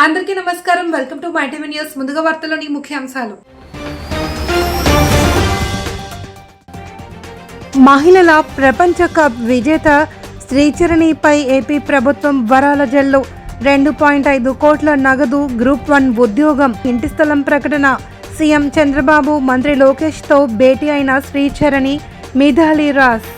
అందరికీ నమస్కారం. Welcome to my TV news. ముందుగా వార్తల్లోని ముఖ్యాంశాలు. మహిళల ప్రపంచ కప్ విజేత శ్రీచరణిపై ఏపీ ప్రభుత్వం వరాల జల్లు. 2.5 కోట్ల నగదు, గ్రూప్ 1 ఉద్యోగం, ఇంటి స్థలం ప్రకటన. సీఎం చంద్రబాబు, మంత్రి లోకేష్తో భేటీ అయిన శ్రీచరణి, మిథాలీ రాజ్.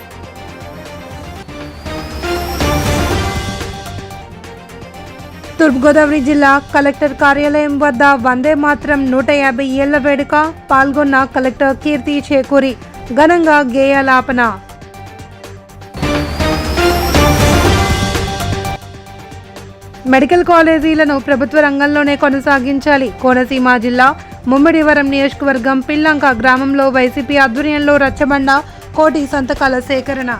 తూర్పుగోదావరి జిల్లా కలెక్టర్ కార్యాలయం వద్ద వందే మాతరం 150 ఏళ్ల వేడుక. పాల్గొన్న కలెక్టర్ కీర్తి చేకూరి ఘనంగా గేయాలాపన. మెడికల్ కాలేజీలను ప్రభుత్వ రంగంలోనే కొనసాగించాలి. కోనసీమ జిల్లా ముమ్మిడివరం నియోజకవర్గం పిల్లంక గ్రామంలో వైసీపీ ఆధ్వర్యంలో రచ్చబండ, కోటి సంతకాల సేకరణ.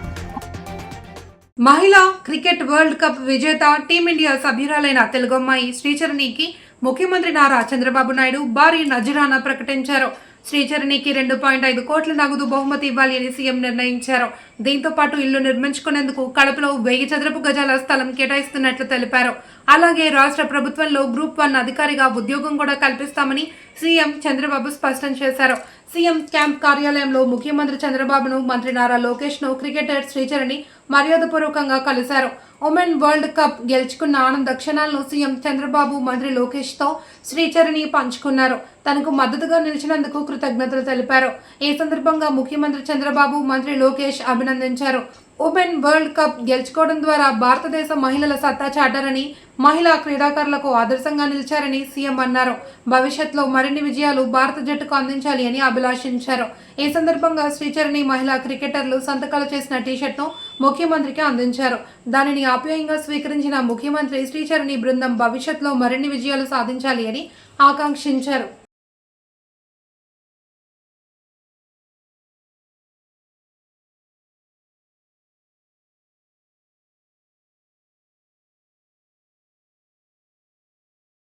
మహిళా క్రికెట్ వరల్డ్ కప్ విజేత టీమిండియా సభ్యురాలైన తెలుగమ్మాయి శ్రీచరణికి ముఖ్యమంత్రి నారా చంద్రబాబు నాయుడు భారీ నజరానా ప్రకటించారు. శ్రీచరణికి 2.5 కోట్ల నగదు బహుమతి ఇవ్వాలి అని సీఎం నిర్ణయించారు. దీంతో పాటు ఇల్లు నిర్మించుకునేందుకు కడపలో 1000 చదరపు గజాల స్థలం కేటాయిస్తున్నట్లు తెలిపారు. అలాగే రాష్ట్ర ప్రభుత్వంలో గ్రూప్ 1 అధికారిగా ఉద్యోగం కూడా కల్పిస్తామని సీఎం చంద్రబాబు స్పష్టం చేశారు. సీఎం క్యాంప్ కార్యాలయంలో ముఖ్యమంత్రి చంద్రబాబును, మంత్రి నారా లోకేష్ను క్రికెటర్ శ్రీచరణి మర్యాదపూర్వకంగా కలిశారు. ఉమెన్ వరల్డ్ కప్ గెలుచుకున్న ఆనంద క్షణాలను సీఎం చంద్రబాబు, మంత్రి లోకేష్తో శ్రీచరణి పంచుకున్నారు. తనకు మద్దతుగా నిలిచినందుకు కృతజ్ఞతలు తెలిపారు. ఈ సందర్భంగా ముఖ్యమంత్రి చంద్రబాబు, మంత్రి లోకేష్ అభినందించారు. ఉమెన్ వరల్డ్ కప్ గెలుచుకోవడం ద్వారా భారతదేశ మహిళల సత్తా చాటారని, మహిళా క్రీడాకారులకు ఆదర్శంగా నిలిచారని సీఎం అన్నారు. భవిష్యత్తులో మరిన్ని విజయాలు భారత జట్టుకు అందించాలి అని అభిలాషించారు. ఈ సందర్భంగా శ్రీచరణి మహిళా క్రికెటర్లు సంతకాలు చేసిన టీషర్ట్ను ముఖ్యమంత్రికి అందించారు. దానిని ఆప్యాయంగా స్వీకరించిన ముఖ్యమంత్రి శ్రీచరణి బృందం భవిష్యత్తులో మరిన్ని విజయాలు సాధించాలి అని ఆకాంక్షించారు.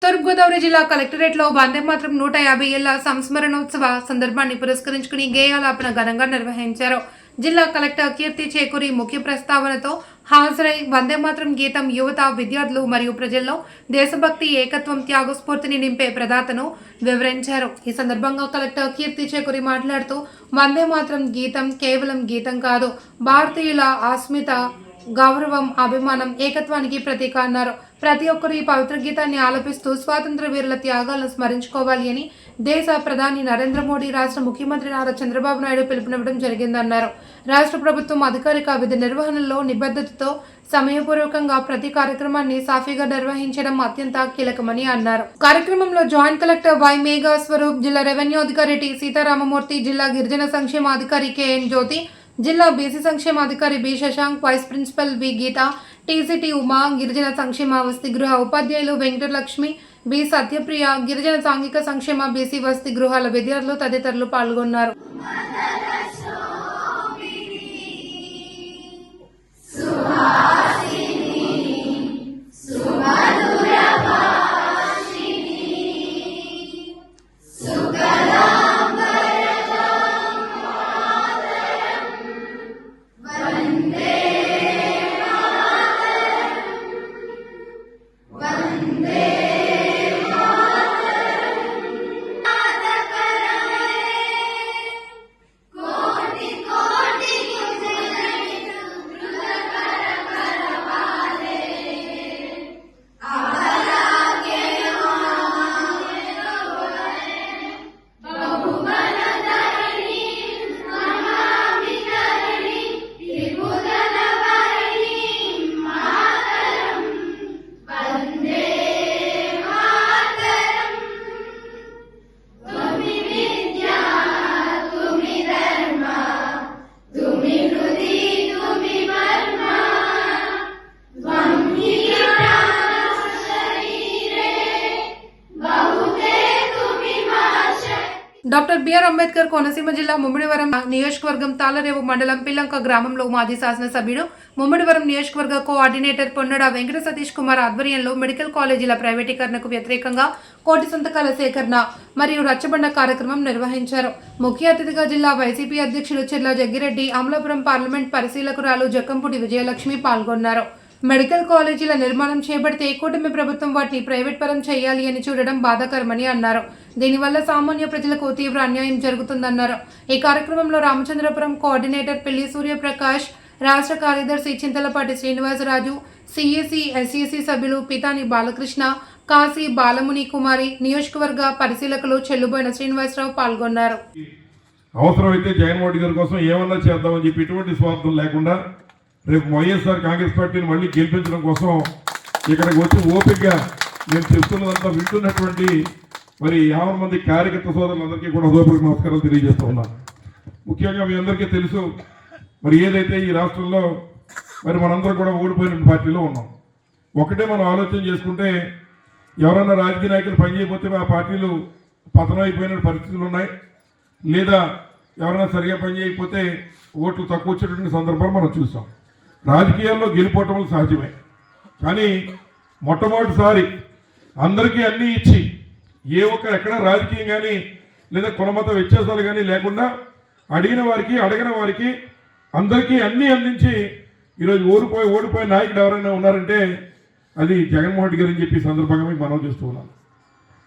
తూర్పుగోదావరి జిల్లా కలెక్టరేట్లో వందే మాతరం 150 ఏళ్ల సంస్మరణోత్సవ సందర్భాన్ని పురస్కరించుకుని గేయాలాపన ఘనంగా నిర్వహించారు. జిల్లా కలెక్టర్ కీర్తి చేకూరి ముఖ్య ప్రస్తావనతో హాజరై వందే మాతరం గీతం యువత, విద్యార్థులు మరియు ప్రజల్లో దేశభక్తి, ఏకత్వం, త్యాగస్ఫూర్తిని నింపే ప్రదాతను వివరించారు. ఈ సందర్భంగా కలెక్టర్ కీర్తి చేకూరి మాట్లాడుతూ వందే మాతరం గీతం కేవలం గీతం కాదు, భారతీయుల ఆస్మిత, గౌరవం, అభిమానం, ఏకత్వానికి ప్రతీక అన్నారు. ప్రతి ఒక్కరూ ఈ పవిత్ర గీతాన్ని ఆలపిస్తూ స్వాతంత్ర వీరుల త్యాగాలను స్మరించుకోవాలి అని దేశ ప్రధాని నరేంద్ర మోడీ, రాష్ట్ర ముఖ్యమంత్రి నారా చంద్రబాబు నాయుడు పిలుపునివ్వడం జరిగిందన్నారు. రాష్ట్ర ప్రభుత్వం అధికారిక విధి నిర్వహణలో నిబద్ధతతో సమయపూర్వకంగా ప్రతి కార్యక్రమాన్ని సాఫీగా నిర్వహించడం అత్యంత కీలకమని అన్నారు. కార్యక్రమంలో joint collector Y Megha Swaroop, జిల్లా రెవెన్యూ అధికారి టి సీతారామమూర్తి, జిల్లా గిరిజన సంక్షేమ అధికారి కెఎన్ జ్యోతి, జిల్లా బీసీ సంక్షేమాధికారి B Shashank, vice principal V Geetha, TCT Uma, గిరిజన సంక్షేమ వసతి గృహ ఉపాధ్యాయులు వెంకటలక్ష్మి, బి సత్యప్రియ, గిరిజన సాంఘిక సంక్షేమ బీసీ వసతి గృహాల విద్యార్థులు తదితరులు పాల్గొన్నారు. డాక్టర్ బిఆర్ అంబేద్కర్ కోనసీమ జిల్లా ముమ్మిడివరం నియోజకవర్గం తాళరేవు మండలం పిల్లంక గ్రామంలో మాజీ శాసనసభ్యుడు, ముమ్మిడివరం నియోజకవర్గ కోఆర్డినేటర్ పొన్నడ వెంకట సతీష్ కుమార్ ఆధ్వర్యంలో మెడికల్ కాలేజీల ప్రైవేటీకరణకు వ్యతిరేకంగా కోటి సంతకాల సేకరణ మరియు రచ్చబండ కార్యక్రమం నిర్వహించారు. ముఖ్య అతిథిగా జిల్లా వైసీపీ అధ్యక్షులు చెర్ల జగ్గిరెడ్డి, అమలాపురం పార్లమెంట్ పరిశీలకురాలు జక్కంపూడి విజయలక్ష్మి పాల్గొన్నారు. మెడికల్ కాలేజీల నిర్మాణం చేపడితే కూటమి ప్రభుత్వం వాటిని ప్రైవేట్ పరం చేయాలి అని చూడడం బాధాకరమని అన్నారు. దీనివల్ల సామాన్య ప్రజలకు తీవ్ర అన్యాయం జరుగుతుందన్నారు. ఈ కార్యక్రమంలో రామచంద్రపురం కోఆర్డినేటర్ పిల్లి సూర్యప్రకాష్, రాష్ట్ర కార్యదర్శి చింతలపాటి శ్రీనివాసరాజు, సిఎసి ఎస్ఈసి సభ్యులు పితాని బాలకృష్ణ, కాశీ బాలముని కుమారి, నియోజకవర్గ పరిశీలకులు చెల్లుబోయిన శ్రీనివాసరావు పాల్గొన్నారు. అవసరమైతే జగన్మోహన్ రెడ్డి గారి కోసం ఏమన్నా చేద్దామని చెప్పి ఎటువంటి స్వార్థం లేకుండా రేపు వైఎస్ఆర్ కాంగ్రెస్ పార్టీని మళ్ళీ గెలిపించడం కోసం ఇక్కడికి వచ్చి ఓపికగా నేను చెప్తున్నదంతా వింటున్నటువంటి మరి 50 మంది కార్యకర్త సోదరులందరికీ కూడా హృదయపూర్వక నమస్కారాలు తెలియజేస్తూ ఉన్నాను. ముఖ్యంగా మీ అందరికీ తెలుసు మరి ఏదైతే ఈ రాష్ట్రంలో మరి మనందరం కూడా ఓడిపోయిన పార్టీలో ఉన్నాం. ఒకటే మనం ఆలోచన చేసుకుంటే ఎవరన్నా రాజకీయ నాయకులు పనిచేయకపోతే ఆ పార్టీలు పతనం అయిపోయిన పరిస్థితులు ఉన్నాయి, లేదా ఎవరైనా సరిగా పనిచేయకపోతే ఓట్లు తక్కువ వచ్చేటువంటి సందర్భాలు మనం చూసాం. రాజకీయాల్లో గెలిపోవటం సహజమే, కానీ మొట్టమొదటిసారి అందరికీ అన్నీ ఇచ్చి ఏ ఒక్క ఎక్కడ రాజకీయం కానీ లేదా కులమత వ్యత్యాసాలు కానీ లేకుండా అడిగిన వారికి అడగిన వారికి అందరికీ అన్నీ అందించి ఈరోజు ఓడిపోయే నాయకుడు ఎవరైనా ఉన్నారంటే అది జగన్మోహన్ రెడ్డి గారు అని చెప్పి సందర్భంగా మీకు మనం చేస్తూ ఉన్నాం.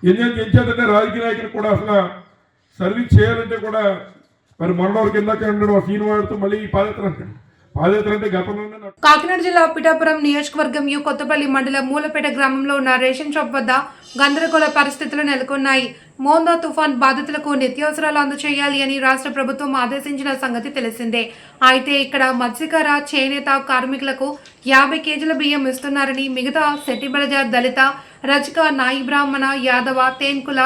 ఎంచేతంటే రాజకీయ నాయకులు కూడా అసలు సర్వీస్ చేయాలంటే కూడా మరి మొన్నవరకు ఇందాక ఉండడం శ్రీనివాడితో మళ్ళీ పాదయాత్ర అంటే గతంలోనే. కాకినాడ జిల్లా పిఠాపురం నియోజకవర్గం కొత్తపల్లి మండలం మూలపేట గ్రామంలో ఉన్న రేషన్ షాప్ వద్ద గందరగోళ పరిస్థితులు నెలకొన్నాయి. మోందా తుఫాన్ బాధితులకు నిత్యావసరాలు అందజేయాలి అని రాష్ట్ర ప్రభుత్వం ఆదేశించిన సంగతి తెలిసిందే. అయితే ఇక్కడ మత్స్యకార, చేనేత కార్మికులకు 50 కేజీల బియ్యం ఇస్తున్నారని, మిగతా శెట్టిబలజ, దళిత, రజక, నాయి బ్రాహ్మణ, యాదవ, తేన్కుల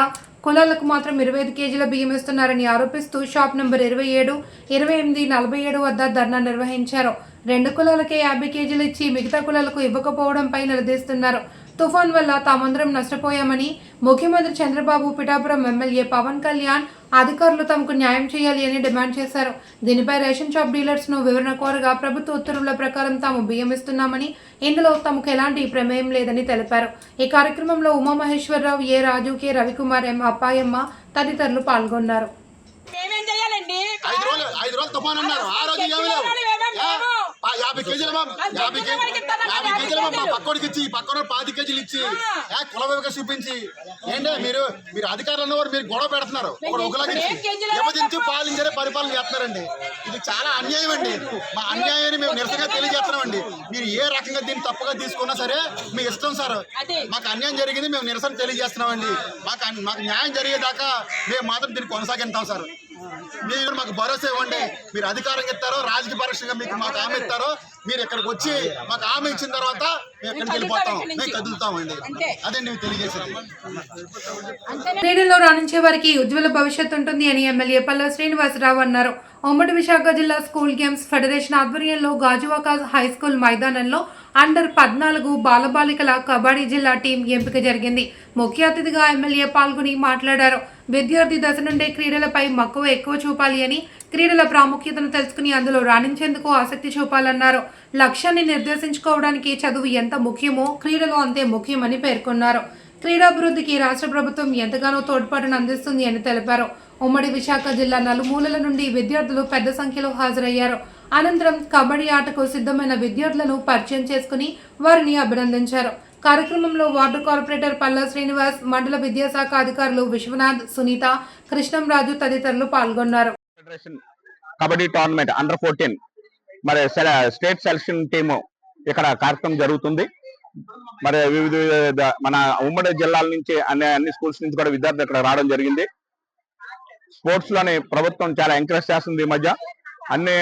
కులాలకు మాత్రం 25 కేజీల బియ్యం ఇస్తున్నారని ఆరోపిస్తూ షాప్ నంబర్ 27, 28, 47 వద్ద ధర్నా నిర్వహించారు. 2 కులాలకే 50 కేజీలు ఇచ్చి మిగతా కులాలకు ఇవ్వకపోవడంపై నిలదీస్తున్నారు. తుఫాన్ వల్ల తామందరం నష్టపోయామని ముఖ్యమంత్రి చంద్రబాబు, పిఠాపురం ఎమ్మెల్యే పవన్ కళ్యాణ్ అధికారులు తమకు న్యాయం చేయాలి అని డిమాండ్ చేశారు. దీనిపై రేషన్ షాప్ డీలర్స్ ను వివరణ కోరగా ప్రభుత్వ ఉత్తర్వుల ప్రకారం తాము బియ్యం ఇస్తున్నామని, ఇందులో తమకు ఎలాంటి ప్రమేయం లేదని తెలిపారు. ఈ కార్యక్రమంలో ఉమామహేశ్వరరావు, ఏ రాజు, కె రవికుమార్, ఎం అప్పాయమ్మ తదితరులు పాల్గొన్నారు. ఐదు రోజులు తుఫాన్ అన్నారు. ఆ రోజు ఏమి లేవు. 50 కేజీలు 50 కేజీలు మా పక్కోడికి ఇచ్చి, పక్కన 10 కేజీలు ఇచ్చి కుల వివక చూపించి ఏంటంటే మీరు అధికారులు ఉన్నవారు మీరు గొడవ పెడుతున్నారు. ఒకలాగా విభజించి పాలించే పరిపాలన చేస్తున్నారండి. ఇది చాలా అన్యాయం అండి. మా అన్యాయాన్ని మేము నిరసనగా తెలియజేస్తున్నామండి. మీరు ఏ రకంగా దీన్ని తప్పుగా తీసుకున్నా సరే మీ ఇష్టం సార్. మాకు అన్యాయం జరిగింది, మేము నిరసన తెలియజేస్తున్నామండి. మాకు న్యాయం జరిగేదాకా మేము మాత్రం దీన్ని కొనసాగిస్తాం సార్. మీరు మాకు భరోసా ఇవ్వండి. మీరు అధికారం ఇస్తారో, రాజకీయ పరీక్షగా మీకు మాకు హామీ ఇస్తారో, మీరు ఇక్కడికి వచ్చి మాకు హామీ ఇచ్చిన తర్వాత మేము ఎక్కడికి వెళ్ళిపోతాం, మేము కదులుతామండి. అదే నేను తెలియజేసేది. క్రీడల్లో రాణించే వారికి ఉజ్వల భవిష్యత్తు ఉంటుంది అని ఎమ్మెల్యే పల్లా శ్రీనివాసరావు అన్నారు. ఉమ్మడి విశాఖ జిల్లా స్కూల్ గేమ్స్ ఫెడరేషన్ ఆధ్వర్యంలో గాజువాక హై స్కూల్ మైదానంలో అండర్ 14 బాలబాలికల కబడ్డీ జిల్లా టీం ఎంపిక జరిగింది. ముఖ్య అతిథిగా ఎమ్మెల్యే పాల్గొని మాట్లాడారు. విద్యార్థి దశ నుండే క్రీడలపై మక్కువ ఎక్కువ చూపాలి అని, క్రీడల ప్రాముఖ్యతను తెలుసుకుని అందులో రాణించేందుకు ఆసక్తి చూపాలన్నారు. లక్ష్యాన్ని నిర్దేశించుకోవడానికి చదువు ఎంత ముఖ్యమో క్రీడలు అంతే ముఖ్యమని పేర్కొన్నారు. క్రీడాభివృద్ధికి రాష్ట్ర ప్రభుత్వం ఎంతగానో తోడ్పాటును అందిస్తుంది అని తెలిపారు. ఉమ్మడి విశాఖ జిల్లా నలుమూలల నుండి విద్యార్థులు పెద్ద సంఖ్యలో హాజరయ్యారు. అనంతరం కబడ్డీ ఆటకు సిద్ధమైన విద్యార్థులను పరిచయం చేసుకుని వారిని అభినందించారు. కార్యక్రమంలో వార్డు కార్పొరేటర్ పల్లా శ్రీనివాస్, మండల విద్యాశాఖ అధికారులు విశ్వనాథ్, సునీత, కృష్ణంరాజు తదితరులు పాల్గొన్నారు. కబడ్డీ టోర్నమెంట్ అండర్ 14 మరి స్టేట్ సెలక్షన్ టీము ఇక్కడ కార్యక్రమం జరుగుతుంది. మరి వివిధ మన ఉమ్మడి జిల్లాల నుంచి అన్ని స్కూల్స్ నుంచి కూడా విద్యార్థులు ఇక్కడ రావడం జరిగింది. స్పోర్ట్స్ లోని ప్రభుత్వం చాలా ఎంకరేజ్ చేస్తుంది. ఈ మధ్య అన్ని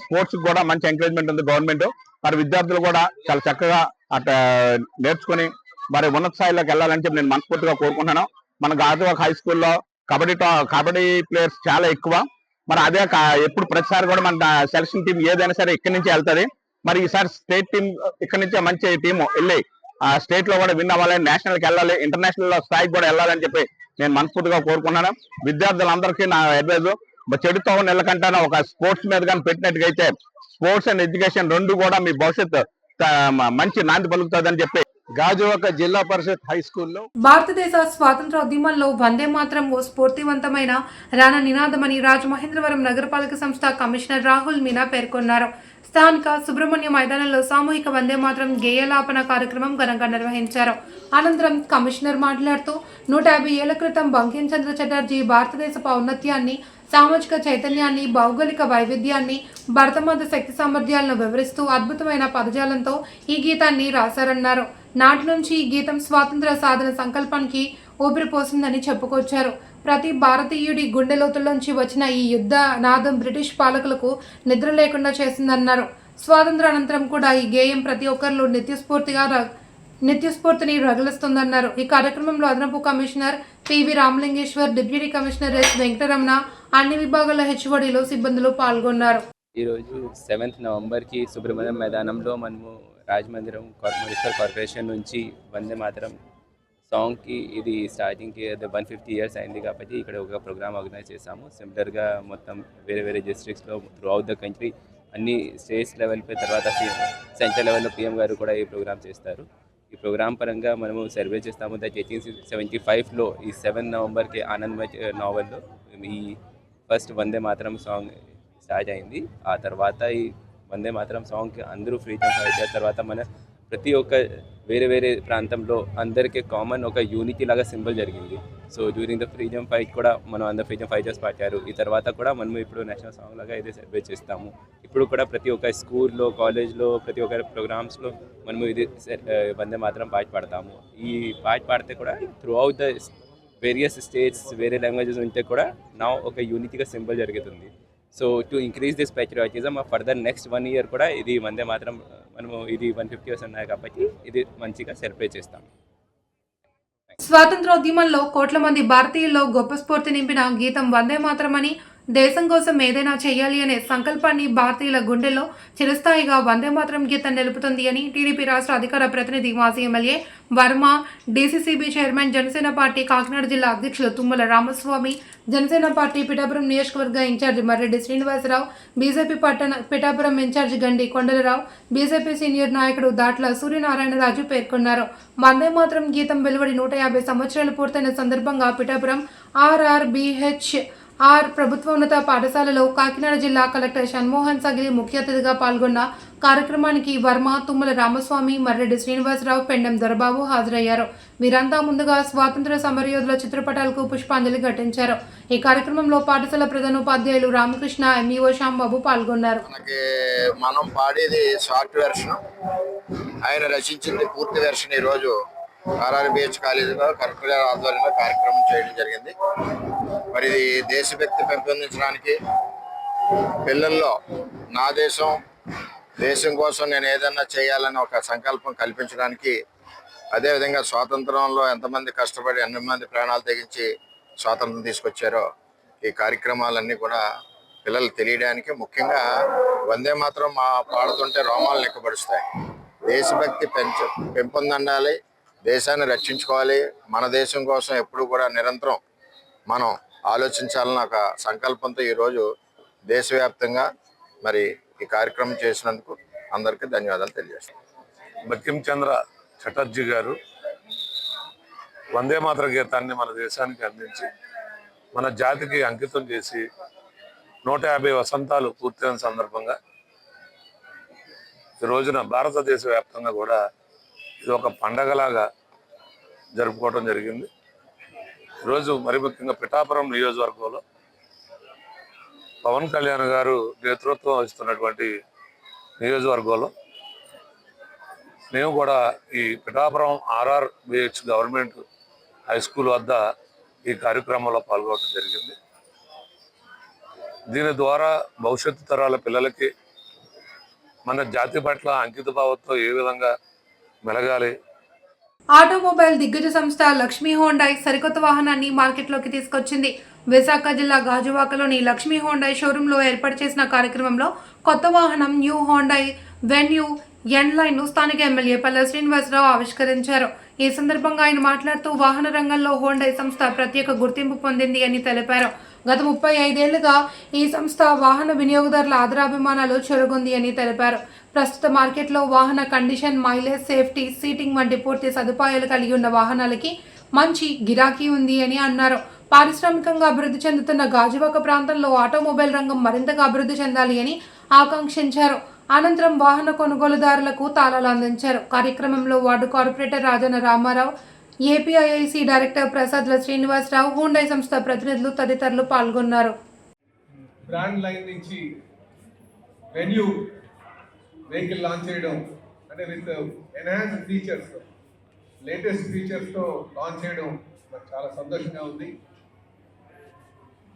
స్పోర్ట్స్ కూడా మంచి ఎంకరేజ్మెంట్ ఉంది గవర్నమెంట్. మరి విద్యార్థులు కూడా చాలా చక్కగా అట్లా నేర్చుకుని మరి ఉన్నత స్థాయిలోకి వెళ్ళాలని చెప్పి నేను మనస్ఫూర్తిగా కోరుకుంటున్నాను. మన గాజువాక హై స్కూల్లో కబడ్డీ ప్లేయర్స్ చాలా ఎక్కువ. మరి అదే ఎప్పుడు ప్రతిసారి కూడా మన సెలక్షన్ టీం ఏదైనా సరే ఇక్కడి నుంచి వెళ్తుంది. మరి ఈసారి స్టేట్ టీం ఇక్కడి నుంచే మంచి టీము వెళ్ళి స్టేట్ లో కూడా విన్ అవ్వాలి, నేషనల్కి వెళ్ళాలి, ఇంటర్నేషనల్ స్థాయికి కూడా వెళ్ళాలని చెప్పి నేను మనస్ఫూర్తిగా కోరుకున్నాను. విద్యార్థులందరికీ నా అడ్వైజ్, చెడుతో నెలకంటే ఒక స్పోర్ట్స్ మీద కానీ పెట్టినట్టుగైతే స్పోర్ట్స్ అండ్ ఎడ్యుకేషన్ రెండు కూడా మీ భవిష్యత్తు మంచి నాంది పలుకుతుందని చెప్పి గాజువాక జిల్లా పరిషత్ హై స్కూల్లో భారతదేశ స్వాతంత్ర ఉద్యమంలో వందే మాత్రం ఓ స్ఫూర్తివంతమైన రాణ నినాదమని రాజమహేంద్రవరం నగరపాలక సంస్థ కమిషనర్ రాహుల్ మీనా పేర్కొన్నారు. స్థానిక సుబ్రహ్మణ్య మైదానంలో సామూహిక వందే మాత్రం గేయలాపన కార్యక్రమం ఘనంగా నిర్వహించారు. అనంతరం కమిషనర్ మాట్లాడుతూ 150 ఏళ్ల క్రితం బంకించంద్ర చటర్జీ భారతదేశపు ఔన్నత్యాన్ని, సామాజిక చైతన్యాన్ని, భౌగోళిక వైవిధ్యాన్ని, భరతమాత శక్తి సామర్థ్యాలను వివరిస్తూ అద్భుతమైన పదజాలంతో ఈ గీతాన్ని రాశారన్నారు. నాటి నుంచి ఈ గీతం స్వాతంత్ర సాధన సంకల్పానికి ఊపిరిపోసిందని చెప్పుకొచ్చారు. ప్రతి భారతీయుడి గుండె లోతుల్లోంచి వచ్చిన ఈ యుద్ధ నాదం బ్రిటిష్ పాలకులకు నిద్ర లేకుండా చేసిందన్నారు. స్వాతంత్ర అనంతరం కూడా ఈ గేయం ప్రతి ఒక్కరిలో నిత్యస్ఫూర్తిని రగిలిస్తుందన్నారు. ఈ కార్యక్రమంలో అదనపు commissioner PV Ramalingeswar, deputy commissioner S Venkataramana, అన్ని విభాగాల హెచ్ఓడీలు, సిబ్బందులు పాల్గొన్నారు. ఈరోజు 7th నవంబర్కి సుబ్రహ్మణ్యం మైదానంలో మనము రాజమందిరం మున్సిపల్ కార్పొరేషన్ నుంచి వందే మాతరం సాంగ్కి ఇది స్టార్టింగ్కి 150 ఇయర్స్ అయింది కాబట్టి ఇక్కడ ఒక ప్రోగ్రామ్ ఆర్గనైజ్ చేసాము. సిమిలర్గా మొత్తం వేరే వేరే డిస్ట్రిక్ట్స్లో త్రూ అవుట్ ద కంట్రీ అన్ని స్టేట్స్ లెవెల్పై తర్వాత సెంట్రల్ లెవెల్లో PM గారు కూడా ఈ ప్రోగ్రామ్ చేస్తారు. ఈ ప్రోగ్రామ్ పరంగా మనము సర్వే చేస్తాము. దట్ 1875లో ఈ 7 నవంబర్కి ఆనందమయ నావల్లో ఈ first Vande Mataram song start అయింది. ఆ తర్వాత ఈ వందే మాతరం సాంగ్కి అందరూ ఫ్రీడమ్ ఫైట్ చేసిన తర్వాత మన ప్రతి ఒక్క వేరే వేరే ప్రాంతంలో అందరికీ కామన్ ఒక యూనిటీ లాగా సింబల్ జరిగింది. So during the freedom fight కూడా మనం అందరు ఫ్రీడమ్ ఫైటర్స్ పాడారు. ఈ తర్వాత కూడా మనం ఇప్పుడు నేషనల్ సాంగ్ లాగా ఇదే సెలబ్రేట్ చేస్తాము. ఇప్పుడు కూడా ప్రతి ఒక్క స్కూల్లో, కాలేజ్లో, ప్రతి ఒక్క ప్రోగ్రామ్స్లో మనము ఇది వందే మాతరం పాట పాడతాము. ఈ పాట పాడితే కూడా through out the various states, వేరే లాంగ్వేజెస్ ఉంటే కూడా నా ఒక యూనిటీగా సింబల్ జరుగుతుంది. So to increase this patriotism further next 1 year కూడా ఇది వందే మాత్రం మనము ఇది 150 years ఉన్నాయి కాబట్టి ఇది మంచిగా సెలబ్రేట్ చేస్తాం. స్వాతంత్రోద్యమంలో కోట్ల మంది భారతీయుల్లో గొప్ప స్ఫూర్తి నింపిన గీతం వందే మాతరమని, దేశం కోసం ఏదైనా చేయాలి అనే సంకల్పాన్ని భారతీయుల గుండెల్లో చిరస్థాయిగా వందే మాతరం గీతం నిలుపుతుంది అని టీడీపీ రాష్ట్ర అధికార ప్రతినిధి, మాజీ MLA Varma, DCCB chairman, Janasena party Kakinada జిల్లా అధ్యక్షులు తుమ్మల రామస్వామి, జనసేన పార్టీ పిఠాపురం నియోజకవర్గ incharge Marreddy Srinivasarao, BJP Pithapuram incharge Gandi Kondalarao, BJP senior నాయకుడు దాట్ల సూర్యనారాయణరాజు పేర్కొన్నారు. వందే మాతరం గీతం వెలువడి 150 సంవత్సరాలు పూర్తయిన సందర్భంగా పిఠాపురం RRBHR ప్రభుత్వోన్నత పాఠశాలలో కాకినాడ జిల్లా కలెక్టర్ షణ్మోహన్ సగిలి ముఖ్య అతిథిగా పాల్గొన్న కార్యక్రమానికి వర్మ, తుమ్మల రామస్వామి, మర్రెడ్డి శ్రీనివాసరావు, పెండెం దొరబాబు హాజరయ్యారు. వీరంతా ముందుగా స్వాతంత్ర సమరయోధుల చిత్రపటాలకు పుష్పాంజలి ఘటించారు. ఈ కార్యక్రమంలో పాఠశాల ప్రధానోపాధ్యాయులు రామకృష్ణ, ఎంఈఓ శ్యాంబాబు పాల్గొన్నారు. మనం పాడేది షార్ట్ వెర్షన్, ఆయన రచించింది పూర్తి వెర్షన్. ఈరోజు RRBH కాలేజీలో కలెక్టర్ గారి ఆధ్వర్యంలో కార్యక్రమం చేయడం జరిగింది. మరి ఇది దేశభక్తి పెంపొందించడానికి, పిల్లల్లో నా దేశం, దేశం కోసం నేను ఏదన్నా చేయాలని ఒక సంకల్పం కల్పించడానికి, అదేవిధంగా స్వాతంత్రంలో ఎంతమంది కష్టపడి ఎంతమంది ప్రాణాలు తెగించి స్వాతంత్రం తీసుకొచ్చారో ఈ కార్యక్రమాలన్నీ కూడా పిల్లలు తెలియడానికి, ముఖ్యంగా వందే మాత్రం పాడుతుంటే రోమాలు లెక్కపడుస్తాయి. దేశభక్తి పెంపొందండాలి, దేశాన్ని రక్షించుకోవాలి, మన దేశం కోసం ఎప్పుడు కూడా నిరంతరం మనం ఆలోచించాలన్న ఒక సంకల్పంతో ఈరోజు దేశవ్యాప్తంగా మరి ఈ కార్యక్రమం చేసినందుకు అందరికీ ధన్యవాదాలు తెలియజేస్తాం. బంకించంద్ర చటర్జీ గారు వందే మాతర గీతాన్ని మన దేశానికి అందించి మన జాతికి అంకితం చేసి 150 వసంతాలు పూర్తయిన సందర్భంగా ఈ రోజున భారతదేశ వ్యాప్తంగా కూడా ఇది ఒక పండగలాగా జరుపుకోవడం జరిగింది. ఈరోజు మరి ముఖ్యంగా పిఠాపురం నియోజకవర్గంలో పవన్ కళ్యాణ్ గారు నేతృత్వం వహిస్తున్నటువంటి నియోజకవర్గంలో మేము కూడా ఈ Pithapuram RRBH government high school వద్ద ఈ కార్యక్రమంలో పాల్గొనడం జరిగింది. దీని ద్వారా భవిష్యత్తు తరాల పిల్లలకి మన జాతి పట్ల అంకిత భావంతో ఏ విధంగా మెలగాలి. ఆటోమొబైల్ దిగ్గజ సంస్థ లక్ష్మీ హోండాయ్ సరికొత్త వాహనాన్ని మార్కెట్లోకి తీసుకొచ్చింది. విశాఖ జిల్లా గాజువాకలోని లక్ష్మీ హోండాయ్ షోరూంలో ఏర్పాటు చేసిన కార్యక్రమంలో కొత్త వాహనం new Hyundai venue end line ను స్థానిక ఎమ్మెల్యే పల్లె శ్రీనివాసరావు ఆవిష్కరించారు. ఈ సందర్భంగా ఆయన మాట్లాడుతూ వాహన రంగంలో హోండా సంస్థ ప్రత్యేక గుర్తింపు పొందింది అని తెలిపారు. గత 35 ఏళ్లుగా ఈ సంస్థ వాహన వినియోగదారుల ఆదరాభిమానాలు చెరగొంది అని తెలిపారు. ప్రస్తుత మార్కెట్లో వాహన కండిషన్, మైలేజ్, సేఫ్టీ, సీటింగ్ వంటి పూర్తి సదుపాయాలు కలిగి ఉన్న వాహనాలకి మంచి గిరాకీ ఉంది అని అన్నారు. పారిశ్రామికంగా అభివృద్ధి చెందుతున్న గాజువాక ప్రాంతంలో ఆటోమొబైల్ రంగం మరింతగా అభివృద్ధి చెందాలి అని ఆకాంక్షించారు. అనంతరం వాహన కొనుగోలుదారులకు తాళాలు అందించారు. కార్యక్రమంలో ward corporator Rajanna Ramarao, APIIC director ప్రసాద్ల శ్రీనివాసరావు, హుండై సంస్థ ప్రతినిధులు తదితరులు పాల్గొన్నారు. బ్రాండ్ లైన్ నుంచి వెన్యూ వెహికల్ లాంచ్ చేయడం అంటే విత్ ఎన్హాన్స్డ్ ఫీచర్స్, లేటెస్ట్ ఫీచర్స్తో లాంచ్ చేయడం నాకు చాలా సంతోషంగా ఉంది.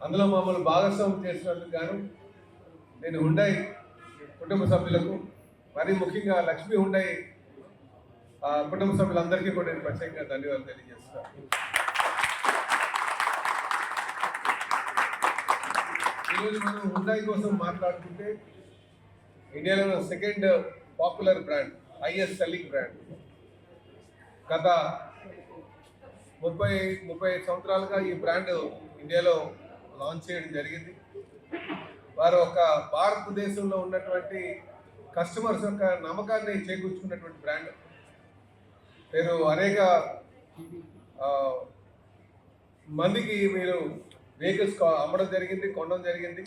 అందులో మమ్మల్ని భాగస్వామ్యం చేసినందుకు గాను నేను హుండై కుటుంబ సభ్యులకు, మరి ముఖ్యంగా లక్ష్మీ హుండై కుటుంబ సభ్యులందరికీ కూడా నేను ప్రత్యేకంగా ధన్యవాదాలు తెలియజేస్తున్నాను. ఈరోజు మనం హుండై కోసం మాట్లాడుకుంటే ఇండియాలో second popular brand, highest selling brand. గత 35 సంవత్సరాలుగా ఈ బ్రాండ్ ఇండియాలో లాంచ్ చేయడం జరిగింది. వారు ఒక భారతదేశంలో ఉన్నటువంటి కస్టమర్స్ యొక్క నమ్మకాన్ని చేకూర్చుకున్నటువంటి బ్రాండ్. మీరు అనేక మందికి మీరు వెహికల్స్ అమ్మడం జరిగింది, కొనడం జరిగింది.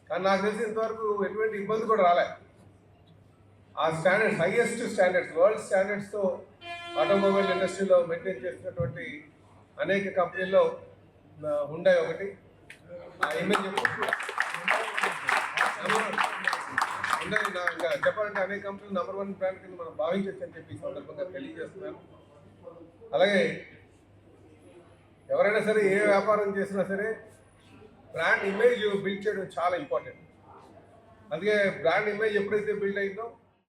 కానీ నాకు తెలిసి ఇంతవరకు ఎటువంటి ఇబ్బంది కూడా రాలే. ఆ స్టాండర్డ్స్, హైయెస్ట్ స్టాండర్డ్స్, వరల్డ్ స్టాండర్డ్స్తో ఆటోమొబైల్ ఇండస్ట్రీలో మెయింటైన్ చేస్తున్నటువంటి అనేక కంపెనీల్లో హుండై ఒకటి. ఆ ఇమేజ్ ఇంకా చెప్పాలంటే అనేక కంపెనీలు నెంబర్ 1 బ్రాండ్ కింద మనం భావించవచ్చు అని చెప్పి ఈ సందర్భంగా తెలియజేస్తున్నాను. అలాగే ఎవరైనా సరే ఏ వ్యాపారం చేసినా సరే బ్రాండ్ ఇమేజ్ బిల్డ్ చేయడం చాలా ఇంపార్టెంట్. అందుకే బ్రాండ్ ఇమేజ్ ఎప్పుడైతే బిల్డ్ అయిందో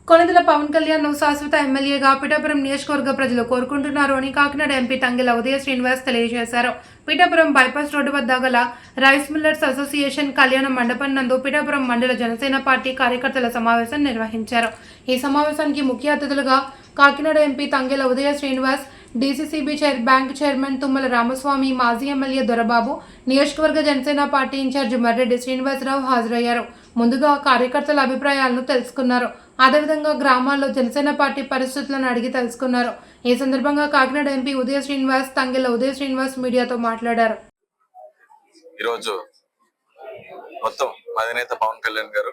కొణిదెల పవన్ కళ్యాణ్ శాశ్వత ఎమ్మెల్యేగా పిఠాపురం నియోజకవర్గ ప్రజలు కోరుకుంటున్నారు అని కాకినాడ ఎంపీ తంగెల ఉదయ శ్రీనివాస్ తెలియజేశారు. పిఠాపురం బైపాస్ రోడ్డు వద్ద గల రైస్ మిల్లర్స్ అసోసియేషన్ కళ్యాణ మండపం నందు పిఠాపురం మండల జనసేన పార్టీ కార్యకర్తల సమావేశం నిర్వహించారు. ఈ సమావేశానికి ముఖ్య అతిథులుగా Kakinada MP Thangella Udaya Srinivas, DCCB bank chairman Tummala Ramaswamy, మాజీ ఎమ్మెల్యే దొరబాబు, నియోజకవర్గ జనసేన పార్టీ ఇన్ఛార్జి మర్రెడ్డి శ్రీనివాసరావు హాజరయ్యారు. ముందుగా కార్యకర్తల అభిప్రాయాలను తెలుసుకున్నారు. అదేవిధంగా గ్రామాల్లో జనసేన పార్టీ పరిస్థితులను అడిగి తెలుసుకున్నారు. ఈ సందర్భంగా కాకినాడ ఎంపీ ఉదయ శ్రీనివాస్, తంగెల ఉదయ శ్రీనివాస్ మీడియాతో మాట్లాడారు. ఈరోజు మొత్తం అధినేత పవన్ కళ్యాణ్ గారు,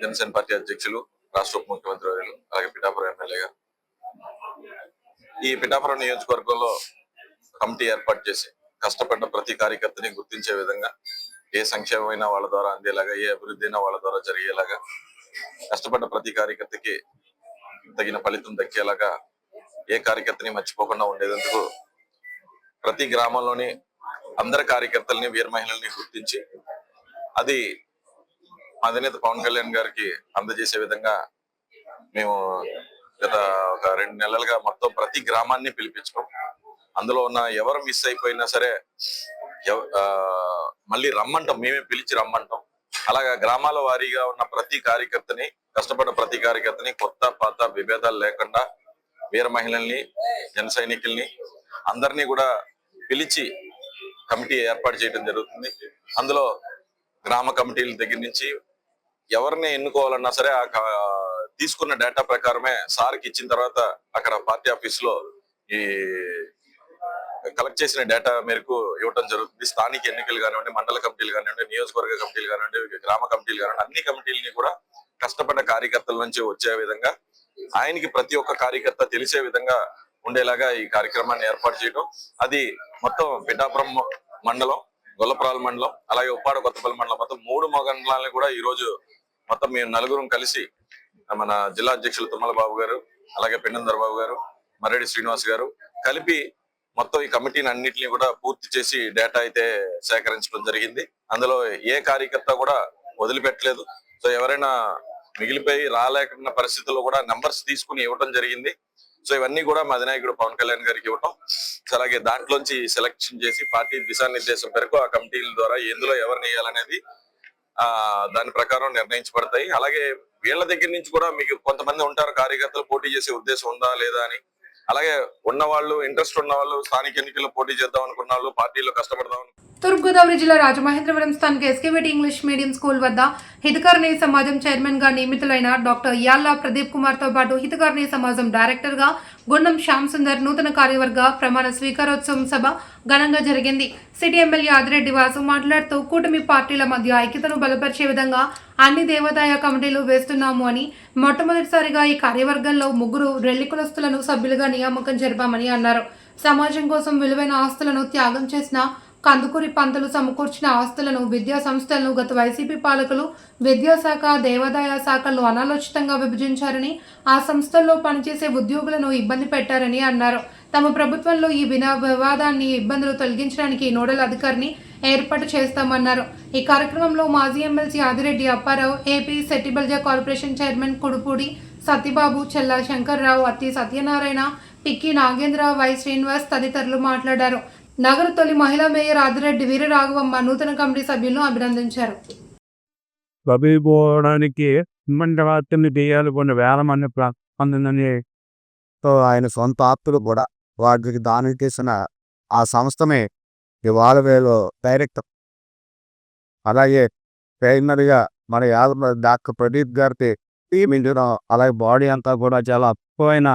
జనసేన పార్టీ అధ్యక్షులు, రాష్ట్ర ఉప ముఖ్యమంత్రి వర్యులు, అలాగే పిఠాపురం ఎమ్మెల్యే గారు ఈ పిఠాపురం నియోజకవర్గంలో కమిటీ ఏర్పాటు చేసి కష్టపడ్డ ప్రతి కార్యకర్తని గుర్తించే విధంగా, ఏ సంక్షేమమైనా వాళ్ళ ద్వారా అందేలాగా, ఏ అభివృద్ధి అయినా వాళ్ళ ద్వారా జరిగేలాగా, కష్టపడ్డ ప్రతి కార్యకర్తకి తగిన ఫలితం దక్కేలాగా, ఏ కార్యకర్తని మర్చిపోకుండా ఉండేందుకు ప్రతి గ్రామంలోని అందరి కార్యకర్తల్ని, వీర మహిళల్ని గుర్తించి అది అధినేత పవన్ కళ్యాణ్ గారికి అందజేసే విధంగా మేము గత ఒక 2 నెలలుగా మొత్తం ప్రతి గ్రామాన్ని పిలిపించుకోం. అందులో ఉన్న ఎవరు మిస్ అయిపోయినా సరే మళ్ళీ రమ్మంటాం, మేమే పిలిచి రమ్మంటాం. అలాగా గ్రామాల వారీగా ఉన్న ప్రతి కార్యకర్తని, కష్టపడ్డ ప్రతి కార్యకర్తని కొత్త పాత విభేదాలు లేకుండా వీర మహిళల్ని, జన సైనికుల్ని అందరినీ కూడా పిలిచి కమిటీ ఏర్పాటు చేయడం జరుగుతుంది. అందులో గ్రామ కమిటీల దగ్గర నుంచి ఎవరిని ఎన్నుకోవాలన్నా సరే తీసుకున్న డేటా ప్రకారమే సార్కి ఇచ్చిన తర్వాత అక్కడ పార్టీ ఆఫీస్ లో ఈ కలెక్ట్ చేసిన డేటా మేరకు ఇవ్వడం జరుగుతుంది. స్థానిక ఎన్నికలు కానివ్వండి, మండల కమిటీలు కానివ్వండి, నియోజకవర్గ కమిటీలు కానివ్వండి, గ్రామ కమిటీలు కానివ్వండి, అన్ని కమిటీలని కూడా కష్టపడ్డ కార్యకర్తల నుంచి వచ్చే విధంగా, ఆయనకి ప్రతి ఒక్క కార్యకర్త తెలిసే విధంగా ఉండేలాగా ఈ కార్యక్రమాన్ని ఏర్పాటు చేయడం. అది మొత్తం పిఠాపురం మండలం, గొల్లపురాల మండలం, అలాగే ఉప్పాడ కొత్తపల్లి మండలం, మొత్తం 3 మండలాలను కూడా ఈ రోజు మొత్తం మేము నలుగురం కలిసి మన జిల్లా అధ్యక్షులు తుమ్మల బాబు గారు, అలాగే పెండందర్ బాబు గారు, మర్రెడ్డి శ్రీనివాస్ గారు కలిపి మొత్తం ఈ కమిటీని అన్నింటినీ కూడా పూర్తి చేసి డేటా అయితే సేకరించడం జరిగింది. అందులో ఏ కార్యకర్త కూడా వదిలిపెట్టలేదు. సో ఎవరైనా మిగిలిపోయి రాలేకున్న పరిస్థితుల్లో కూడా నెంబర్స్ తీసుకుని ఇవ్వడం జరిగింది. సో ఇవన్నీ కూడా మా అధినాయకుడు పవన్ కళ్యాణ్ గారికి ఇవ్వటం, అలాగే దాంట్లోంచి సెలెక్షన్ చేసి పార్టీ దిశానిర్దేశం మేరకు ఆ కమిటీల ద్వారా ఎందులో ఎవరిని వేయాలనేది దాని ప్రకారం నిర్ణయించబడతాయి. అలాగే వీళ్ళ దగ్గర నుంచి కూడా మీకు కొంతమంది ఉంటారు కార్యకర్తలు పోటీ చేసే ఉద్దేశం ఉందా లేదా అని. అలాగే ఉన్న వాళ్ళు ఇంట్రెస్ట్ ఉన్న వాళ్ళు స్థానిక ఎన్నికల్లో పోటీ చేద్దాం అనుకున్న వాళ్ళు పార్టీలో కష్టపడదాం. తూర్పుగోదావరి జిల్లా రాజమహేంద్రవరం స్థానిక ఎస్కేవిటి ఇంగ్లీష్ మీడియం స్కూల్ వద్ద హితకారిణి సమాజం చైర్మన్ గా నియమితులైన డాక్టర్ యాల్లా ప్రదీప్ కుమార్ తో పాటు హితకారిణి సమాజం డైరెక్టర్ గా గుండం శ్యామ్ సుందర్ నూతన కార్యవర్గ ప్రమాణ స్వీకారోత్సవం సభ ఘనంగా జరిగింది. సిటీ ఎమ్మెల్యే ఆదిరెడ్డి వాసు మాట్లాడుతూ కూటమి పార్టీల మధ్య ఐక్యతను బలపరిచే విధంగా అన్ని దేవాదాయ కమిటీలు వేస్తున్నాము అని, మొట్టమొదటిసారిగా ఈ కార్యవర్గంలో 3 రెల్లి కులస్తులను సభ్యులుగా నియామకం జరిపామని అన్నారు. సమాజం కోసం విలువైన ఆస్తులను త్యాగం చేసిన కందుకూరి పంతులు సమకూర్చిన ఆస్తులను విద్యా సంస్థలను గత వైసీపీ పాలకులు విద్యాశాఖ, దేవాదాయ శాఖలను అనాలోచితంగా విభజించారని, ఆ సంస్థల్లో పనిచేసే ఉద్యోగులను ఇబ్బంది పెట్టారని అన్నారు. తమ ప్రభుత్వంలో ఈ వివాదాన్ని ఇబ్బందులు తొలగించడానికి నోడల్ అధికారిని ఏర్పాటు చేస్తామన్నారు. ఈ కార్యక్రమంలో మాజీ MLC Adireddy Apparao, AP Settibalija corporation chairman Kudupudi Satyababu, Chella Sankararao, Atti Satyanarayana, Pikki Nagendra, Y Srinivas తదితరులు మాట్లాడారు. నగర తొలి మహిళా మేయర్ ఆదిరెడ్డి వీరరాఘవమ్మ నూతన కమిటీ సభ్యులను అభినందించారు. పోవడానికి చేయాలి కొన్ని వేల మంది పొందిందని ఆయన సొంత ఆప్తులు కూడా వాటికి దానం చేసిన ఆ సంస్థమే ఇవాళ వీళ్ళు డైరెక్టర్. అలాగే ట్రైనర్గా మన డాక్టర్ ప్రదీప్ గారికి టీం ఇండియా, అలాగే బాడీ అంతా కూడా చాలా అద్భుతమైన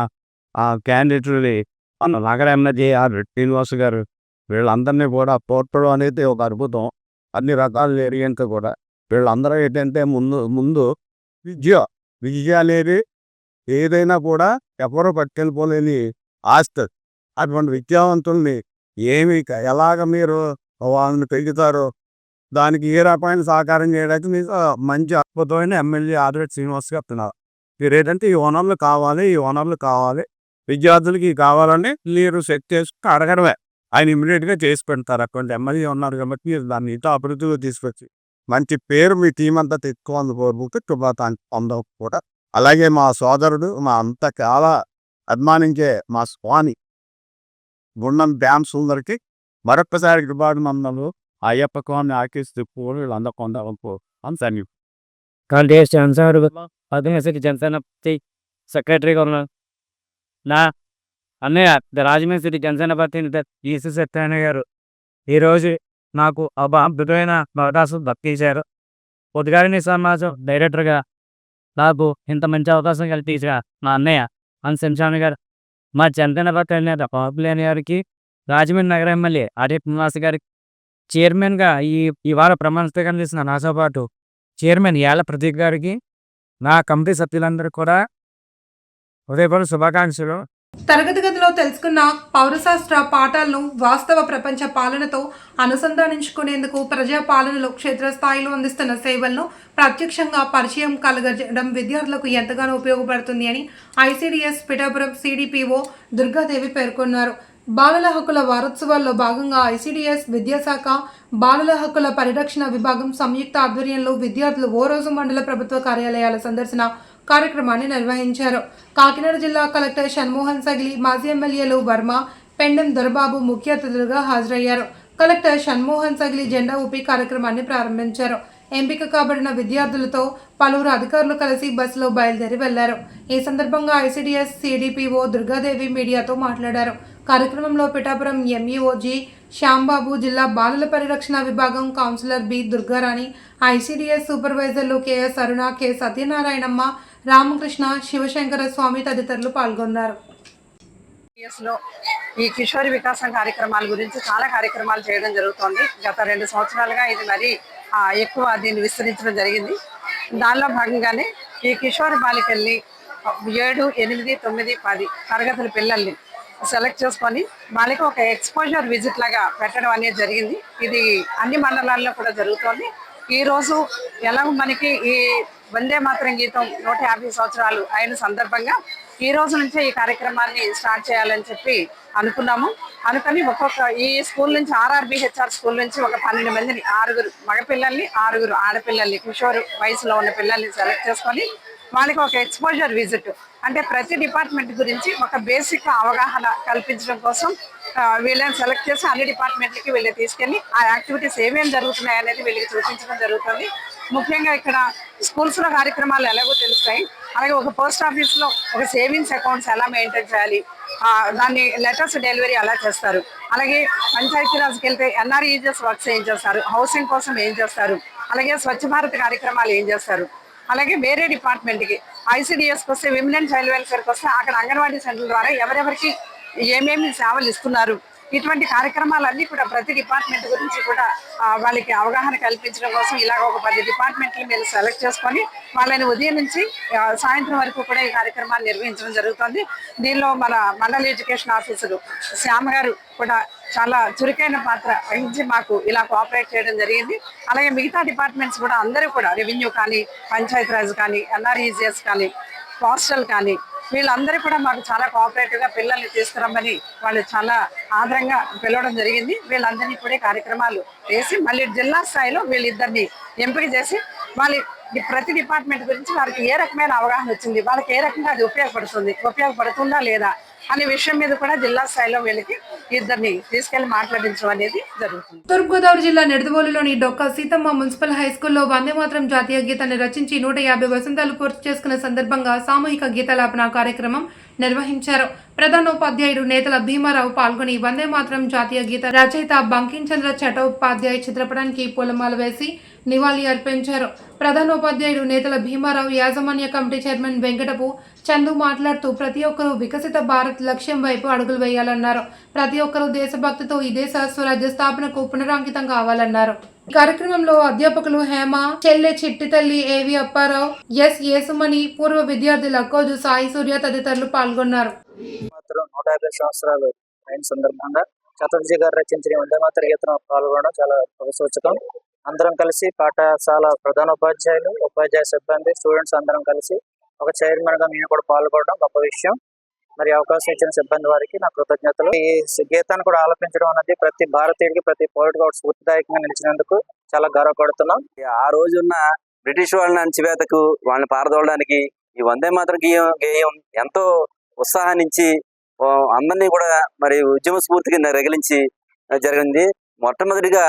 క్యాండిడేట్లు. మన నగర ఎమ్మెల్యే శ్రీనివాస్ గారు వీళ్ళందరినీ కూడా పోర్టడం అనేది ఒక అద్భుతం. అన్ని రకాల ఏరియంతో కూడా వీళ్ళందరూ ఏంటంటే ముందు విద్య అనేది ఏదైనా కూడా ఎవరు పట్టుకెళ్ళిపోలేని ఆస్తి. అటువంటి విద్యావంతుల్ని ఎలాగ మీరు వాళ్ళని పెంచుతారో దానికి ఏ రకమైన సహకారం చేయడానికి మీకు మంచి అద్భుతమైన ఎమ్మెల్యే ఆదిరెడ్డి శ్రీనివాస్ గారు చెప్తున్నారు. మీరు ఏంటంటే ఈ వనరులు కావాలి విద్యార్థులకి కావాలని మీరు సెట్ చేసుకుని అడగడమే. ఆయన ఇమ్మీడియట్గా చేసి పెడతారు. అటువంటి ఎమ్మెల్యే ఉన్నారు కాబట్టి మీరు దాన్ని ఇంత అభివృద్ధిలో తీసుకొచ్చి మంచి పేరు మీ టీం అంతా తెచ్చుకోవాలని కోరుకుంటూ శుభాకాంక్షలు పొందడం కూడా. అలాగే మా సోదరుడు, మా అంతా చాలా అభిమానించే మా స్వామి గుండం శ్యామ్ సుందర్కి మరొక్కసారి కృపాభినందనలు. అయ్యప్ప స్వామిని ఆకిస్తూ వీళ్ళందరూ పొందవచ్చు అని జనసేన సెక్రటరీగా ఉన్నారు. నా అన్నయ్య రాజమహేంద్ర జనసేన పార్టీ ఈసీ సత్యనారాయణ గారు ఈరోజు నాకు అద్భుతమైన అవకాశం దక్కించారు. పొద్దుగారిని సమాజం డైరెక్టర్గా నాకు ఇంత మంచి అవకాశం కల్పించిన మా అన్నయ్య శంషామి గారు, మా జనసేన పార్టీ అధినేత పవన్ కళ్యాణ్ గారికి, రాజమండ్రి నగర ఎమ్మెల్యే ఆర్ఎఫ్ నివాస్ గారికి, చైర్మన్గా ఈ వారం ప్రమాణ స్వీకారం చేసిన నాతో పాటు చైర్మన్ యాల ప్రదీప్ గారికి, నా కమిటీ సభ్యులందరూ కూడా ఉదయపూర్వ శుభాకాంక్షలు. తరగతి గదిలో తెలుసుకున్న పౌరశాస్త్ర పాఠాలను వాస్తవ ప్రపంచ పాలనతో అనుసంధానించుకునేందుకు ప్రజా పాలనలో క్షేత్రస్థాయిలో అందిస్తున్న సేవలను ప్రత్యక్షంగా పరిచయం కలగజేయడం విద్యార్థులకు ఎంతగానో ఉపయోగపడుతుంది అని ఐసీడీఎస్ పిఠాపురం సిడిపిఓ దుర్గాదేవి పేర్కొన్నారు. బాలల హక్కుల వారోత్సవాల్లో భాగంగా ఐసీడీఎస్ విద్యాశాఖ బాలల హక్కుల పరిరక్షణ విభాగం సంయుక్త ఆధ్వర్యంలో విద్యార్థులు ఓ రోజు మండల ప్రభుత్వ కార్యాలయాల సందర్శన కార్యక్రమాన్ని నిర్వహించారు. కాకినాడ జిల్లా కలెక్టర్ షణ్మోహన్ సగిలి, మాజీ ఎమ్మెల్యేలు వర్మ, పెండెం దొరబాబు ముఖ్య అతిథులుగా హాజరయ్యారు. కలెక్టర్ షణ్మోహన్ సగిలి జెండా ఊపి కార్యక్రమాన్ని ప్రారంభించారు. ఎంపిక కాబడిన విద్యార్థులతో పలువురు అధికారులు కలిసి బస్సులో బయలుదేరి వెళ్లారు. ఈ సందర్భంగా ఐసీడీఎస్ సిడిపిఓ దుర్గాదేవి మీడియాతో మాట్లాడారు. కార్యక్రమంలో పిఠాపురం ఎంఈఓజీ శ్యాంబాబు, జిల్లా బాలల పరిరక్షణ విభాగం కౌన్సిలర్ బి దుర్గారాణి, ఐసీడీఎస్ సూపర్వైజర్లు కెఎస్ అరుణ, కె సత్యనారాయణమ్మ, రామకృష్ణ, శివశంకర స్వామి తదితరులు పాల్గొన్నారు. ఈ కిషోరి వికాసం కార్యక్రమాల గురించి చాలా కార్యక్రమాలు చేయడం జరుగుతోంది. గత 2 సంవత్సరాలుగా ఇది మరీ ఎక్కువ దీన్ని విస్తరించడం జరిగింది. దానిలో భాగంగానే ఈ కిషోరి బాలికల్ని 7, 8, 9, 10 తరగతుల పిల్లల్ని సెలెక్ట్ చేసుకొని వాళ్ళకి ఒక ఎక్స్పోజర్ విజిట్ లాగా పెట్టడం అనేది జరిగింది. ఇది అన్ని మండలాల్లో కూడా జరుగుతోంది. ఈరోజు ఎలాగో మనకి ఈ వందే మాతరం గీతం 150 సంవత్సరాలు అయిన సందర్భంగా ఈ రోజు నుంచే ఈ కార్యక్రమాన్ని స్టార్ట్ చేయాలని చెప్పి అనుకున్నాము. అనుకని ఈ స్కూల్ నుంచి ఆర్ఆర్బిహెచ్ఆర్ స్కూల్ నుంచి ఒక 12 మందిని, 6 మగపిల్లల్ని, 6 ఆడపిల్లల్ని, కిషోర్ వయసులో ఉన్న పిల్లల్ని సెలెక్ట్ చేసుకొని వాళ్ళకి ఒక ఎక్స్పోజర్ విజిట్ అంటే ప్రతి డిపార్ట్మెంట్ గురించి ఒక బేసిక్ అవగాహన కల్పించడం కోసం వీళ్ళని సెలెక్ట్ చేసి అన్ని డిపార్ట్మెంట్లకి వీళ్ళు తీసుకెళ్ళి ఆ యాక్టివిటీస్ ఏమేమి జరుగుతున్నాయి అనేది వీళ్ళకి చూపించడం జరుగుతుంది. ముఖ్యంగా ఇక్కడ స్కూల్స్లో కార్యక్రమాలు ఎలాగో తెలుస్తాయి. అలాగే ఒక పోస్ట్ ఆఫీస్లో ఒక సేవింగ్స్ అకౌంట్స్ ఎలా మెయింటైన్ చేయాలి, దాన్ని లెటర్స్ డెలివరీ ఎలా చేస్తారు, అలాగే పంచాయతీరాజ్కి వెళ్తే ఎన్ఆర్ఈజెస్ వర్క్స్ ఏం చేస్తారు, హౌసింగ్ కోసం ఏం చేస్తారు, అలాగే స్వచ్ఛ భారత్ కార్యక్రమాలు ఏం చేస్తారు, అలాగే వేరే డిపార్ట్మెంట్కి ఐసిడిఎస్కి వస్తే విమెన్ అండ్ చైల్డ్ వెల్ఫేర్కి వస్తే అక్కడ అంగన్వాడీ సెంటర్ ద్వారా ఎవరెవరికి ఏమేమి సేవలు ఇస్తున్నారు, ఇటువంటి కార్యక్రమాలన్నీ కూడా ప్రతి డిపార్ట్మెంట్ గురించి కూడా వాళ్ళకి అవగాహన కల్పించడం కోసం ఇలాగ ఒక 10 డిపార్ట్మెంట్లు మేము సెలెక్ట్ చేసుకొని వాళ్ళని ఉదయం నుంచి సాయంత్రం వరకు కూడా ఈ కార్యక్రమాన్ని నిర్వహించడం జరుగుతుంది. దీనిలో మన మండల ఎడ్యుకేషన్ ఆఫీసరు శ్యామ గారు కూడా చాలా చురుకైన పాత్ర వహించి మాకు ఇలా కోఆపరేట్ చేయడం జరిగింది. అలాగే మిగతా డిపార్ట్మెంట్స్ కూడా అందరూ కూడా రెవెన్యూ కానీ, పంచాయతీరాజ్ కానీ, ఎన్ఆర్ఈజిఎస్ కానీ, పోస్టల్ కానీ వీళ్ళందరూ కూడా మాకు చాలా కోఆపరేటివ్గా పిల్లల్ని తీసుకురమ్మని వాళ్ళు చాలా ఆదరంగా పిలవడం జరిగింది. వీళ్ళందరినీ కూడా కార్యక్రమాలు చేసి మళ్ళీ జిల్లా స్థాయిలో వీళ్ళిద్దరిని ఎంపిక చేసి వాళ్ళ ప్రతి డిపార్ట్మెంట్ గురించి వారికి ఏ రకమైన అవగాహన వచ్చింది, వాళ్ళకి ఏ రకంగా అది ఉపయోగపడుతుందా లేదా అనే విషయం మీద కూడా జిల్లా స్థాయిలో వీళ్ళకి ఇద్దరిని తీసుకెళ్లి మాట్లాడించడం అనేది జరుగుతుంది. తూర్పుగోదావరి జిల్లా నిడదవోలులోని డొక్కా సీతమ్మ మున్సిపల్ హై స్కూల్లో వందే మాతరం జాతీయ గీతాన్ని రచించి 150 వసంతాలు పూర్తి చేసుకున్న సందర్భంగా సామూహిక గీతాలాపన కార్యక్రమం నిర్వహించారు. ప్రధానోపాధ్యాయుడు నేతల భీమారావు పాల్గొని వందే మాతరం జాతీయ గీత రచయిత బంకిం చంద్ర చటోపాధ్యాయ చిత్రపటానికి పూలమాల వేసి నివాళి అర్పించారు. ప్రధానోపాధ్యాయుడు నేతల భీమారావు యాజమాన్య కమిటీ చైర్మన్ వెంకటపు చందు మాట్లాడుతూ ప్రతి ఒక్కరూ వికసిత భారత్ లక్ష్యం వైపు అడుగులు వేయాలన్నారు. ప్రతి ఒక్కరూ దేశభక్తితో ఈ దేశ స్వరాజ్య స్థాపనకు పునరాంకితం కావాలన్నారు. ఈ కార్యక్రమంలో అధ్యాపకులు హేమ, చెల్లె చిట్టితల్లి, ఏవి అప్పారావు, ఎస్ యేసుమణి, పూర్వ విద్యార్థి లక్కోజు, సాయి సూర్య తదితరులు పాల్గొన్నారు. 150 సంవత్సరాలు అయిన సందర్భంగా చటర్జీ గారు రచించిన వందే మాతర గీతం పాల్గొనడం చాలా సూచకం. అందరం కలిసి పాఠశాల ప్రధానోపాధ్యాయులు, ఉపాధ్యాయ సిబ్బంది, స్టూడెంట్స్ అందరం కలిసి ఒక చైర్మన్ గా నేను కూడా పాల్గొనడం గొప్ప విషయం. మరి అవకాశం ఇచ్చిన సిబ్బంది వారికి నా కృతజ్ఞతలు. ఈ గీతాన్ని కూడా ఆలపించడం అనేది ప్రతి భారతీయుడికి, ప్రతి పౌరుడికి ఒక స్ఫూర్తిదాయకంగా నిలిచినందుకు చాలా గర్వపడుతున్నాం. ఆ రోజున్న బ్రిటిష్ వాళ్ళని అణచివేతకు వాళ్ళని పారదోలడానికి ఈ వందే మాతరం గేయం ఎంతో ఉత్సాహాన్నించి అందరినీ కూడా మరి ఉద్యమ స్ఫూర్తికి రగిలించి జరిగింది. మొట్టమొదటిగా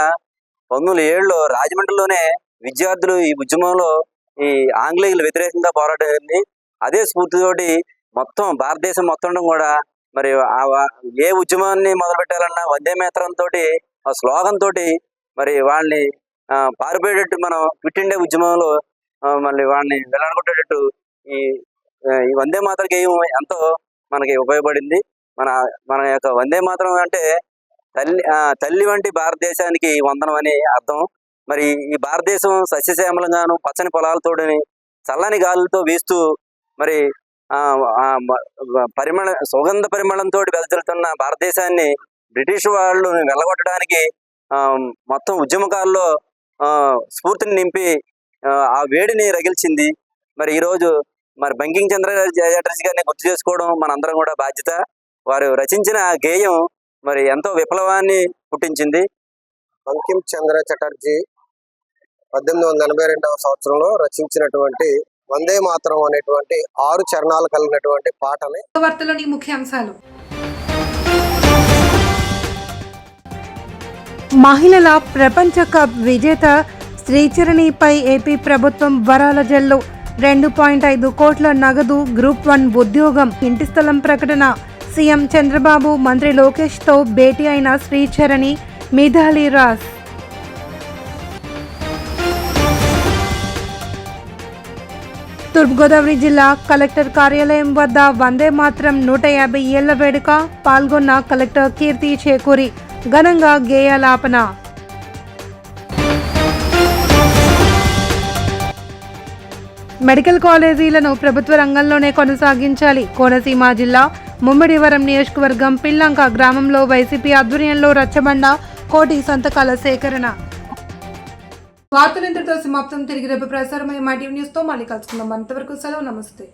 1907లో రాజమండ్రిలోనే విద్యార్థులు ఈ ఉద్యమంలో ఈ ఆంగ్లేయులు వ్యతిరేకంగా పోరాడింది. అదే స్ఫూర్తితోటి మొత్తం భారతదేశం మొత్తం కూడా మరి ఏ ఉద్యమాన్ని మొదలు పెట్టాలన్నా వందే మాతరం తోటి ఆ స్లోగన్ తోటి మరి వాళ్ళని పారిపోయేటట్టు మనం క్విట్ ఇండియా ఉద్యమంలో మళ్ళీ వాళ్ళని వెళ్ళగొట్టేటట్టు ఈ వందే మాతర గేయం ఎంతో మనకి ఉపయోగపడింది. మన యొక్క వందే మాతరం అంటే తల్లి వంటి భారతదేశానికి వందనం అని అర్థం. మరి ఈ భారతదేశం సస్యశ్యామలంగాను పచ్చని పొలాలతోటి చల్లని గాలులతో వీస్తూ మరి సుగంధ పరిమళంతో వెదజల్లుతున్న భారతదేశాన్ని బ్రిటిష్ వాళ్ళు వెళ్ళగొట్టడానికి మొత్తం ఉద్యమకాల్లో స్ఫూర్తిని నింపి ఆ వేడిని రగిల్చింది. మరి ఈరోజు మరి బంకిం చంద్ర చటర్జీ గారిని గుర్తు చేసుకోవడం మనందరం కూడా బాధ్యత. వారు రచించిన గేయం మరి ఎంతో విప్లవాన్ని పుట్టించింది. బంకిం చంద్ర చటర్జీ 1882వ సంవత్సరంలో రచించినటువంటి వందే మాతరం అనేటువంటి 6 చరణాలు కలిగినటువంటి పాటని. వార్తలోని ముఖ్యాంశాలు. మహిళల ప్రపంచ కప్ విజేత శ్రీచరణిపై ఏపీ ప్రభుత్వం వరాల జల్లు. 2.5 కోట్ల నగదు, గ్రూప్ 1 ఉద్యోగం. ఇంటి స్థలం ప్రకటన. సీఎం చంద్రబాబు, మంత్రి లోకేష్తో భేటీ అయిన శ్రీచరణి, మిథాలీ రాజ్. తూర్పుగోదావరి జిల్లా కలెక్టర్ కార్యాలయం వద్ద వందే మాతరం 150 ఏళ్ల వేడుక. పాల్గొన్న కలెక్టర్ కీర్తి చేకూరి. ఘనంగా గేయాలాపన. మెడికల్ కాలేజీలను ప్రభుత్వ రంగంలోనే కొనసాగించాలి. కోనసీమ జిల్లా ముమ్మిడివరం నియోజకవర్గం పిల్లంక గ్రామంలో వైసీపీ ఆధ్వర్యంలో రచ్చబండ, కోటి సంతకాల సేకరణ. వార్తలు ఇంతటితో సమాప్తం. తిరిగి రేపు ప్రసారమయ్యే మా టీవీ న్యూస్తో మళ్ళీ కలుసుకుందాం. అంతవరకు సెలవు. నమస్తే.